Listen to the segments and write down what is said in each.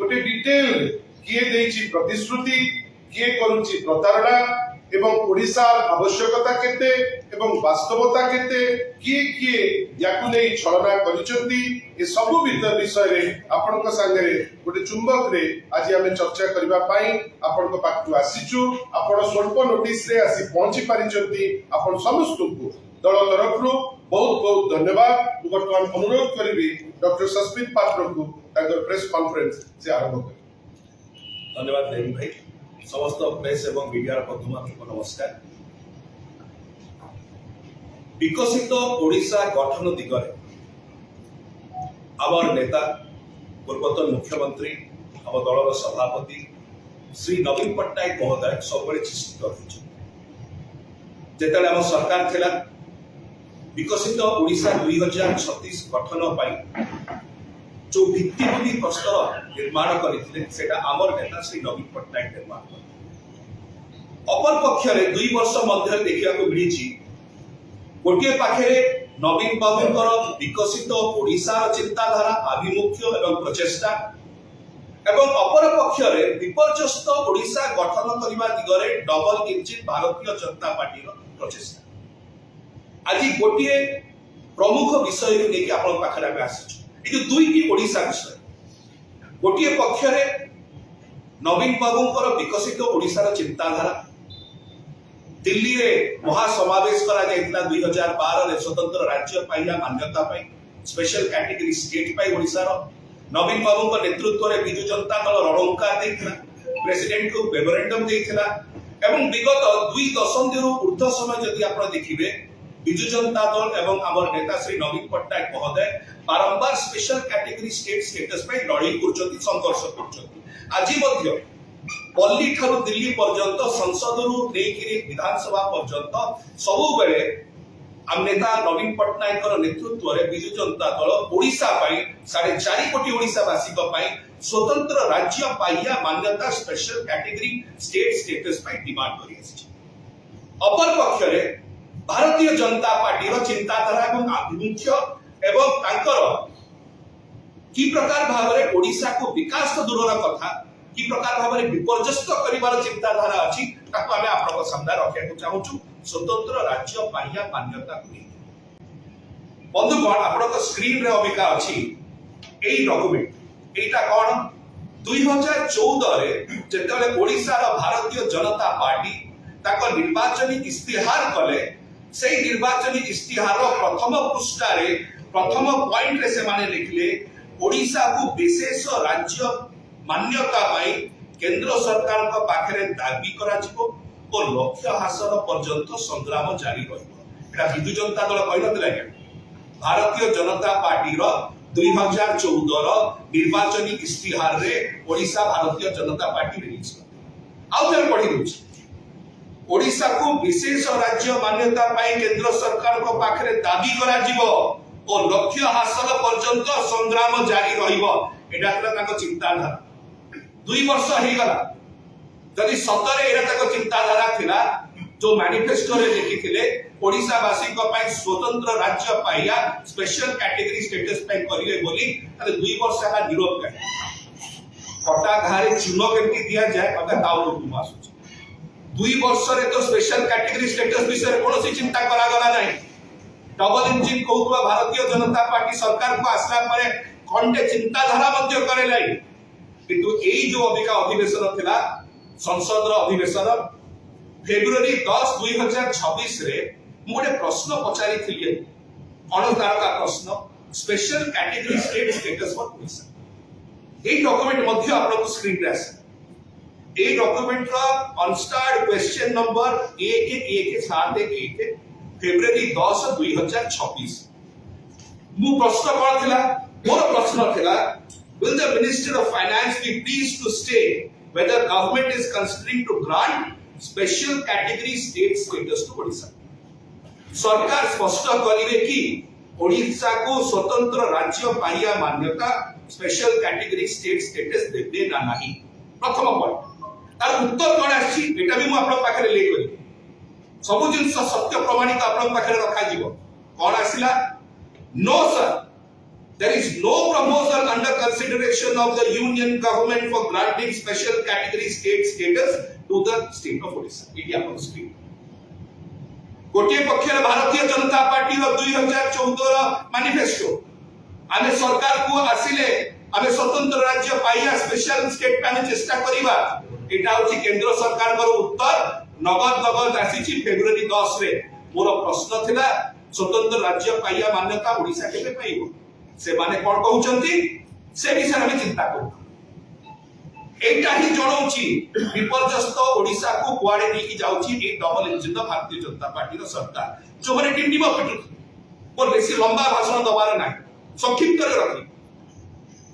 गोटे डिटेल किए देछि प्रतिश्रुति किए करूछि प्रतारणा एवं ओडिशार आवश्यकता केते एवं वास्तवता केते किए किए याकु नै छलना करिसंती ए सबु विषय रे आपनक संगे गोटे चुंबक रे आज आमे चर्चा करबा पाई आपनक पाखु आसीचु आपण स्वल्प नोटिस रे आसी पहुंची पारिचंती आपण समस्त को दल तरफ बहुत बहुत धन्यवाद। वर्तमान अनुरोध करी डॉक्टर सस्मित पात्र को प्रेस कॉन्फ्रेंस से आरंभ कर। धन्यवाद देवी भाई। समस्त प्रेस एवं मीडिया बंधु को नमस्कार। विकसित ओडिशा गठन दिगरे आम नेता पूर्वतन मुख्यमंत्री आम दलर सभापति श्री नवीन पट्टनायक महोदय सब चिंतित रही जिते आम सरकार थिला विकसित ओडिशा 2036 गठन पाई जो भित्तिभूमि प्रस्तर निर्माण करते आमर नेता श्री नवीन पट्टनायक निर्माण कर। अपर पक्ष 2 वर्ष मध्य देखा मिली गोटे पाखे नवीन बाबूंकर विकसित ओडिशार चिंताधारा आभिमुख्य एवं प्रचेष्टा एवं अपर पक्ष विपर्यस्त ओडिशा गठन करने दिगरे double engine Bharatiya Janata party प्रचेष्टा। आज गोटे प्रमुख विषय को लेकिन आप पाखे आसी ये दुईटी ओडिशा विषय गोटे पक्ष नवीन बाबूंकर विकसित ओडिशार चिंताधारा दिल्ली रे महासमावेश करा जायतिला 2012 रे स्वतंत्र राज्य पाइला मान्यता पाई स्पेशल कैटेगरी स्टेट पाई ओडिशार नवीन बाबूंकर नेतृत्व रे बिजु जनता दल रणौंकार देथिला प्रेसिडेंट को मेमोरेंडम देथिला एवं विगत 2 दशंधि ऊर्ध्व समय जदि आपण देखिबे बिजु जनता दल एवं आमर नेता श्री नवीन पट्टनायक महोदय बारंबार स्पेशल कैटेगरी स्टेट स्टेटस पे लड़ाई करछंती संघर्ष करछंती। आज मध्य पल्ली ठारू दिल्ली पर्यंत संसद रु लेकिन विधानसभा पर्यंत सबु बेले आम नेता नवीन पट्टनायक नेतृत्व रे बिजु जनता दल ओडिशा पाई 4.5 कोटी ओडिशावासी पाई स्वतंत्र राज्य पाइया मान्यता स्पेशल कैटेगरी स्टेट स्टेटस पाई डिमांड करि आछि। अपर पक्ष भारतीय जनता पार्टी चिंताधारा एवं आभिमुख्य एवं तांकर की प्रकार भाव में ओडिशा को विकास तो दूर कथा की प्रकार भाव में विपर्यस्त करिवार चिंताधारा अछि ताको आमे आपन सामने रखिया को चाहूछु स्वतंत्र राज्य पाइया मान्यता को बंधुगण आपन स्क्रीन रे अबिका अछि एई डॉक्यूमेंट एटा कोन 2014 रे जेतले ओडिसा रा भारतीय जनता पार्टी ताको निर्वाचनी इस्तिहार कले से निर्वाचनी इस्तिहार प्रथम पृष्ठा रे प्रथम पॉइंट रे से माने लिखले ओडिशा को विशेष राज्य मान्यता पाई केंद्र सरकार का पाखरे दाबी करा जिवो और लक्ष्य हासिल पर्यंत संग्राम जारी रहिबो। एटा बिजु जनता दल कहनतला के भारतीय जनता पार्टी रो 2014 रो निर्वाचनी इस्तिहार रे ओडिशा भारतीय जनता पार्टी रिलीज आउ तेरे पढी दउछ ओडिशा को विशेष राज्य मान्यता पाई केंद्र सरकार को पाखरे दाबी करा जिवो और लक्ष्य हासिल पर्यंत संग्राम जारी रहिबो। एटा तला ताको चिंताधारा 2 वर्ष हे गला जदि सतरे एटा ताको चिंताधारा थिला जो मैनिफेस्टो रे लिखिथिले ओडिशा वासी को पाई स्वतंत्र राज्य पाइया स्पेशल कैटेगरी स्टेटस पाई करिवे बोली ताले 2 वर्ष का निरोध करे कटा घारे चुनो केमती दिया जाय अगर ताऊ तुम आसु 2 वर्ष रे तो स्पेशल कैटेगरी स्टेटस विषय कोनोसी चिंता करा गला नाही। Double engine कहउवा Bharatiya Janata party सरकार को आसला परे खंडे चिंताधारा मध्य करे लाई किंतु एई जो अबिका अधिवेशन थिला संसद रो अधिवेशन फेब्रुआरी 10 2026 रे मोडे प्रश्न पचारी थिले अणुतार का प्रश्न special category state status for Odisha एई डॉक्यूमेंट मध्य आपन स्क्रीन रे आसे ए डॉक्यूमेंट का अनस्टार्ड क्वेश्चन नंबर 111711 फेब्रुआरी 10 2026 मु प्रश्न कोन थिला मोर प्रश्न थिला will the minister of finance be pleased to state whether government is considering to grant special category state status to Odisha सरकार स्पष्ट करिवे कि ओडिशा को स्वतंत्र राज्य पाइया मान्यता स्पेशल कैटेगरी स्टेट स्टेटस देबे ना नाही। प्रथम पॉइंट तार उत्तर कोन आछि एटा भी मु आपन पाखरे ले करी सब जिंस सत्य प्रमाणित आपन पाखरे रखा जीवो कोन आसिला no sir There is no proposal under consideration of the union government for granting special category state status to the state of Odisha. India for state. गोटे पक्षर भारतीय जनता पार्टी 2014 मैनिफेस्टो आमे सरकार को आसिले आमे स्वतंत्र राज्य पाइया स्पेशल स्टेट पे चेष्टा करिबा एटा होची केंद्र सरकार को उत्तर नगद आसीची फेब्रुआरी 10 रे मोर प्रश्न थिला स्वतंत्र राज्य पाइया मान्यता ओडिसा केबे पाइबो से माने कोन कहउचंती से विषय हम चिंता करू एटा ही जणौची विपर्यस्त ओडिसा को कुआडे नेकी जाउची A double engine Bharatiya Janata party रो सरकार जो माने टिंडी पिटु और बेसी लंबा भाषण दबार नाही संक्षिप्त रे रखी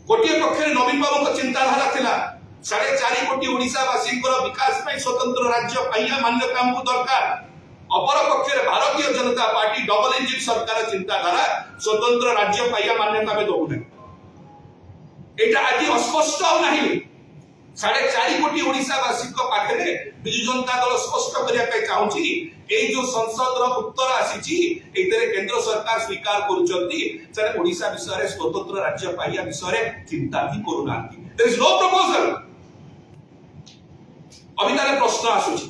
गोटे पक्षरे नवीन बाबू को चिंताधारा थिला 4.5 कोटी ओडिसा वासी विकास पई स्वतंत्र राज्य पाइया मान्यता हमको दरकार अपर पक्षरे Bharatiya Janata party double engine सरकार चिंताधारा स्वतंत्र राज्य पाइया मान्यता में दउ नै एटा आज अस्पष्ट नाही 4.5 कोटी ओडिसा वासी को पाखरे बिजु जनता दल स्पष्ट करिया पे चाहूची ए जो संसद रो उत्तर आसीची एतरे केंद्र सरकार स्वीकार करूचंती सर ओडिसा विषय रे स्वतंत्र राज्य पाइया विषय रे चिंता भी करूनांती देयर इज नो प्रपोजल अभी तारे प्रश्न आसुची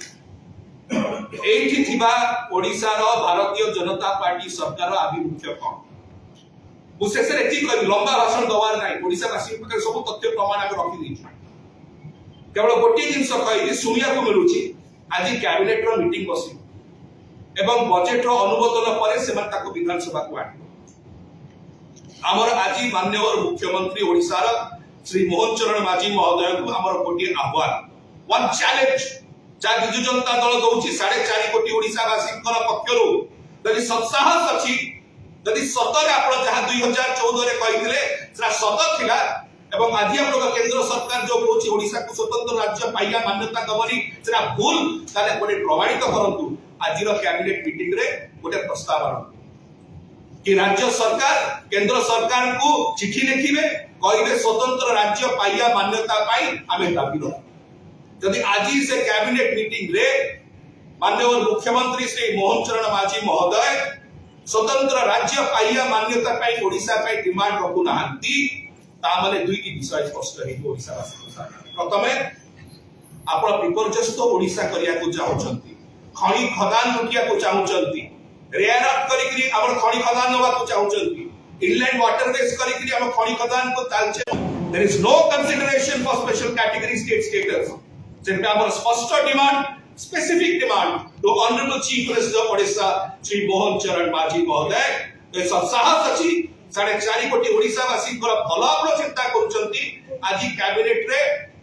एठी थिबा ओडिसा रो भारतीय जनता पार्टी सरकार आभिमुख्य कोन मुसेस रे एठी कहि लंबा भाषण दवार नाही ओडिसा वासी पके सब तथ्य प्रमाण आगे रखि दैछु केवल गोटे जिनस कहि सुनिया को मिलुची आज कैबिनेट रो मीटिंग बसी एवं बजेट रो अनुमोदन परे से ताको विधानसभा को आनी हमर आज माननीय मुख्यमंत्री ओडिसा रो श्री मोहन चरण माझी महोदय को हमर गोटे आह्वान वन चैलेंज जा बिजु जनता दल दउची 4.5 कोटी ओडिसा वासी पक्षरु यदि सत्साहस अछि यदि सतरे आपण जहा 2014 रे कहिथिले सेरा सत थिला एवं आज हम लोग केंद्र सरकार जो कहूची ओडिसा को स्वतंत्र राज्य पाइया मान्यता दबनी सेरा भूल ताले कोटे प्रमाणित करंतु आज रो कैबिनेट मीटिंग रे कोटे प्रस्ताव आनु कि राज्य सरकार केंद्र सरकार को चिट्ठी लिखिबे कहिबे स्वतंत्र राज्य पाइया मान्यता पाई आमे दाबी रो यदि आज से कैबिनेट मीटिंग रे माननीय मुख्यमंत्री श्री मोहन चरण माझी महोदय स्वतंत्र राज्य पाइया मान्यता पाई ओडिसा पाई डिमांड रखु नाहंती ता माने दुईटी विषय स्पष्ट हे ओडिसा वासी प्रथमे आपण विपर्यस्त ओडिसा करिया को चाहउचंती खणी खदान लुटिया को चाहउचंती रेयर अप करिकरी आपण खणी खदान नवा को चाहउचंती इनलैंड वाटरवेज करिकरी आपण खणी खदान को तालचे there is no consideration for special category state status जेंटा हमर स्पष्ट demand specific demand to honourable chief minister of Odisha Shri Mohan Charan Majhi महोदय ए सब साहस अछि 4.5 कोटी ओडिशा वासी भल आपन चिंता करूचंती आज कैबिनेट रे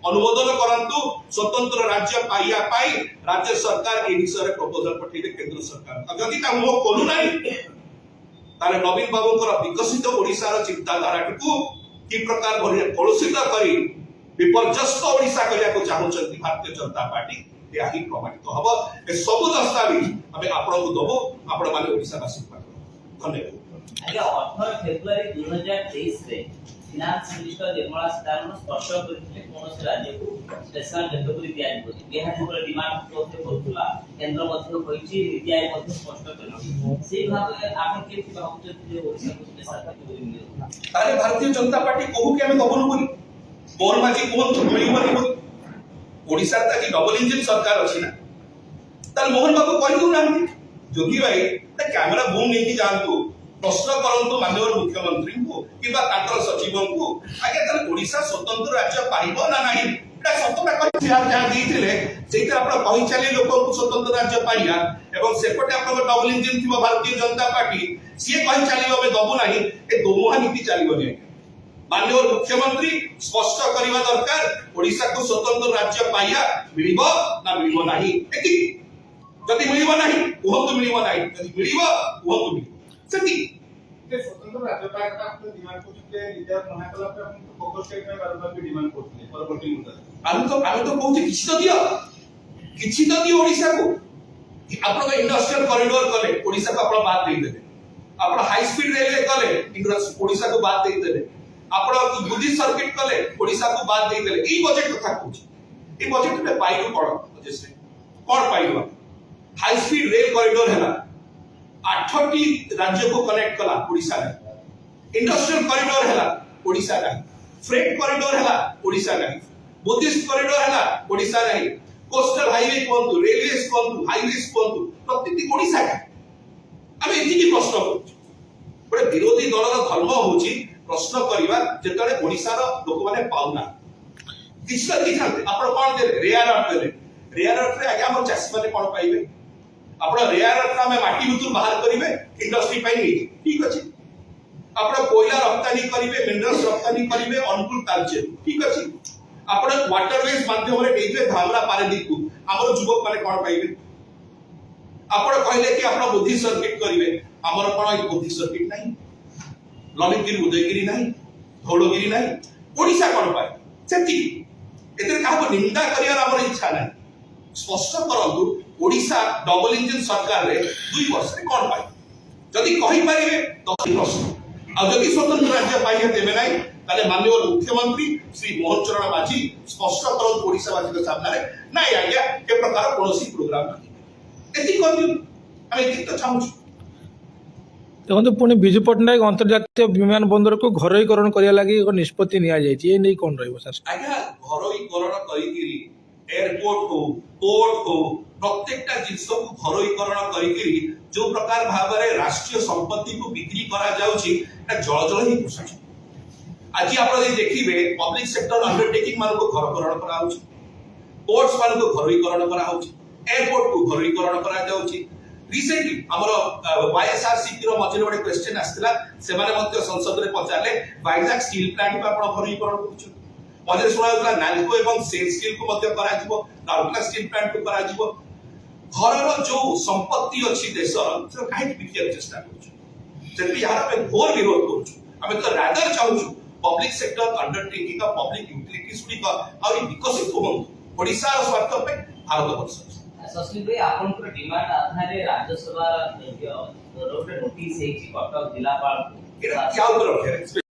अनुमोदन करंतु स्वतंत्र राज्य पाइया पाई राज्य सरकार ए विषय रे प्रपोजल पठेबे केंद्र सरकार यदि ता मो कोलु नाही ताले नवीन बाबू विकसित ओडिशा रो चिंताधारा को कि प्रकार भरि कलुषित करी विपर्यस्त ओडिशा करिया को चाहउचंती भारतीय जनता पार्टी यही प्रमाणित हबो ए सब दस्तावेज हमें आपण को दबो आपण माने ओडिशा वासी धन्यवाद आगे 18 फेब्रुआरी 2023 रे फाइनेंस मिनिस्टर निर्मला सीतारमण स्पष्ट करथिले कोनोसे राज्य को स्पेशल कैटेगरी दिया जेबो बिहार पर डिमांड होते करथुला केंद्र मध्य कहिछि नीति आयोग मध्य स्पष्ट करछि सेही भाबे आपण केति भाबुछथि जे ओडिसा को स्पेशल कैटेगरी मिलियो तारे भारतीय जनता पार्टी कहू कि हमें दबनु बोली मोर माजी कोन मिलिबनी बोली ओडिसा ता कि डबल इंजन सरकार अछि ना ताल मोहन बाबू कहि दउ नांती जोगी भाई कैमरा बूम नेकी जानतु प्रश्न करंतु माननीय मुख्यमंत्री को किबा ताकर सचिव को आगे त ओडिशा स्वतंत्र राज्य पाइबो ना नाही एटा सतटा कहि जहा दिथिले सेते आपण कहि चली लोक को स्वतंत्र राज्य पाइया एवं सेपटे आपण डबल इंजन थिबो भारतीय जनता पार्टी सिए कहि चली हबे दबु नाही ए दोमुहा नीति चलिबो नै माननीय मुख्यमंत्री स्पष्ट करिवा दरकार ओडिशा को स्वतंत्र राज्य पाइया मिलिबो ना मिलिबो नाही एति जदि मिलिबो नाही ओहतो मिलिबो नाही जदि मिलिबो ओहतो मिलिबो सेति ते स्वतंत्र राज्य पाइया आपण डिमांड करते लिडर मना कला पे आपण फोकस स्टेट में बार-बार भी डिमांड करते परवर्ती मुद्दा आमे तो कहू किछि तो दियो ओडिसा को आपण इंडस्ट्रियल कॉरिडोर कले ओडिसा को आपण बात देई देबे आपण हाई स्पीड रेलवे कले ओडिसा को बात देई देबे आपण बुद्धि सर्किट कले ओडिसा को बात देई देले ई बजट कथा कहू ई बजट में पाइलु कोन जैसे कोन पाइलु हाई स्पीड रेल कॉरिडोर हैला 8टी राज्य को कनेक्ट कला ओडिसा रे इंडस्ट्रियल कॉरिडोर हैला ओडिशा नाही, फ्रेट कॉरिडोर हैला ओडिशा नाही, बुद्धिस्ट कॉरिडोर हैला ओडिशा नाही, कोस्टल हाईवे कोंतु, रेलवेज कोंतु, हाईवेज कोंतु प्रत्येक ओडिशा का आम एतिकी प्रश्न करूँ गोटे विरोधी दल धर्म हूँ प्रश्न करवा जिते ओडिशार लोक मैंने पाऊना किसी देखते आप कौन दे रेयर अर्थ देते रेयर अर्थ आगे आम चाषी मैंने कौन पाइबे आप रेयर अर्थ आम माटी भूतु बाहर करेंगे इंडस्ट्री ठीक अच्छे आप कोयला रप्तानी करेंगे मिनरल्स रप्तानी करेंगे अनुकूल तालचेर ठीक अच्छे आप वाटरवेज माध्यम धामरा पारादीप को आम युवक मैंने कौन पाइबे आप कहले कि आप बुद्धि सर्किट करेंगे आमर कौन बुद्धि सर्किट नहीं ललितगिरी उदयगिरी नहीं धौलगिरी नहीं ओडिशा कौन पाए से क्या निंदा कर इच्छा ना स्पष्ट करतु ओडिशा डबल इंजन सरकार रे 2 वर्ष रे कौन पाए जदि कहि पारिबे तो प्रश्न आ जदि स्वतंत्र राज्य पाइए तेबे नाही ताले माननीय मुख्यमंत्री श्री मोहन चरण माझी स्पष्ट करत ओडिशावासी के सामने रे नाही आज्ञा के प्रकार कोनोसी प्रोग्राम नाही एति कहदियो हम एति तो चाहू देखो पुणी विजु पट्टनायक अंतर्जातीय विमान बंदर को घरोईकरण करने लगी एक निष्पत्ति नि कौन रहा सर आज्ञा घरोईकरण करिकिरी एयरपोर्ट हो पोर्ट हो प्रत्येकटा जिनिस को घरोईकरण करिकिरी जो प्रकार भाव में राष्ट्रीय संपत्ति को बिक्री करा जाउची एटा जळ जळ ही पोषाची आज आप देखिए पब्लिक सेक्टर अंडरटेकिंग मान को घरकरण करा होची पोर्ट्स मान को घरोईकरण करा होची एयरपोर्ट को घरोईकरण करा जाउची रिसेंटली हमर वाईएसआरसीपी रो मझे गोटे क्वेश्चन आस्तिला से माने मध्य संसद रे पचारले वाइजाक स्टील प्लांट को आपण घरोईकरण करछु मझे सुना होतला नालको एवं सेल स्टील को मध्य करा जिवो राउरकेला स्टील प्लांट को करा जिवो घरर जो संपत्ति अछि देशर से काहे बिकिया चेष्टा करछु सेति यार पे घोर विरोध करछु हमें तो रादर चाहछु पब्लिक सेक्टर अंडरटेकिंग का पब्लिक यूटिलिटीज गुडी का और विकसित हो ओडिसा स्वार्थ पे भारत वर्ष सस्मित भाई आपनकर डिमांड आधारे राज्यसभा रोड नोटिस है कटक जिलापाल क्या ऊपर रखे